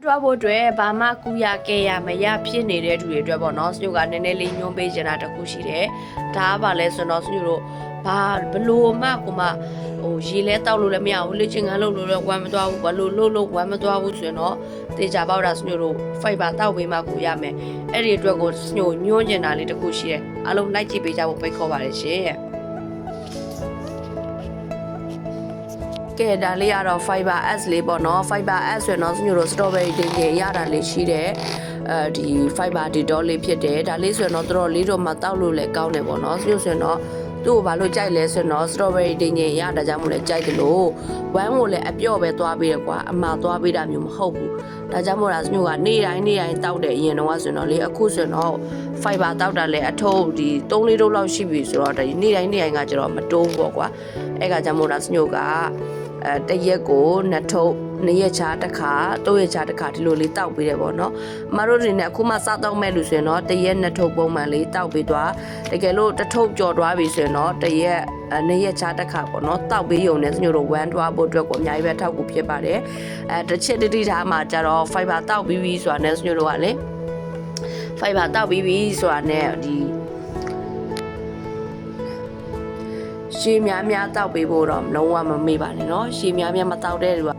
တွားဖို့အတွက်ဘာမှကူရကဲရမရဖြစ်နေတဲ့သူတွေအတွက်ပေါ့နော်စညိုကနည်းနည်းလေးညွှန်းပေးချင်တာတခုရှိတယ်ဒါကပါလဲဆိုတော့စညိုတို့ဘာဘလို့မှကိုမရေလဲတောက်လို့လည်းမရဘူးလေ့ကျင့်ခန်းလုပ်လို့လည်းဝမ်းမသွားဘူးဘလို့လို့ဝမ်းမသွားဘူးဆိုရင်တော့တေချာပေါက်တာစညိုတို့ဖိုက်ဘာတောက်ပေးမှကိုရမယ်အဲ့ဒီအတွက်ကိုစညိုညွှန်းချင်တာလေးတခုရှိတယ်အားလုံးလိုက်ကြည့်ပေးကြဖို့ဖိတ်ခေါ်ပါတယ်ရှင်ကဲဒါလေးကတော့ Fiber S လေးပေါ့နော် Fiber S ဆိုရင်တော့စညိုတို့ strawberry တင်ကြီးရတာလေးရှိတယ်ဒီ Fiber Detox လေးဖြစ်တယ်ဒါလေးဆိုရင်တော့တော်လေးတော့မှတောက်လို့လည်းကောင်းတယ်ပေါ့နော်စညိုဆိုရင်တော့သူ့ကိုဘာလို့ကြိုက်လဲဆိုတော့ strawberry တင်ကြီးရတာကြောင့်မို့လဲကြိုက်တယ်လို့ဝမ်းကိုလည်းအပြော့ပဲသွားပေးတယ်ကွာအမှားသွားပေးတာမျိုးမဟုတ်ဘူးဒါကြောင့်မို့လားစညိုကနေတိုင်းတောက်တယ်အရင်တော့ဆိုတော့လေအခုဆိုတော့ Fiber တောက်တာလည်းအထုပ်ဒီ3-4တုပ်လောက်ရှိပြီဆိုတော့ဒီနေတိုင်းကကျတော့မတိုးဘူးပေါ့ကွာအဲ့ကကြောင့်မို့လားစညိုကတရက်ကို2ထုပ်2ရက်ချာတစ်ခါ3ရက်ချာတစ်ခါဒီလိုလေးတောက်ပေးတယ်ပေါ့နော်အမတို့တွေနဲ့အခုမှစားတော့မဲ့လို့ဆိုရင်တော့တရက်2ထုပ်ပုံမှန်လေးတောက်ပေးသွားတကယ်လို့တစ်ထုပ်ကြော်သွားပြီဆိုရင်တော့တရက်2ရက်ချာတစ်ခါပေါ့နော်တောက်ပေးရုံနဲ့စညိုတို့ဝမ်းထွားဖို့အတွက်ကိုအများကြီးပဲထောက်ကူဖြစ်ပါတယ်တစ်ချက်တိထားမှာကျတော့ Fiber တောက်ပြီးဆိုတာနဲ့စညိုတို့ကလေ Fiber တောက်ပြီးဆိုတာနဲ့ဒီရှည်များတောက်ပေးဖို့တော့လုံးဝမမေ့ပါနဲ့เนาะရှည်များမတောက်တဲ့လူက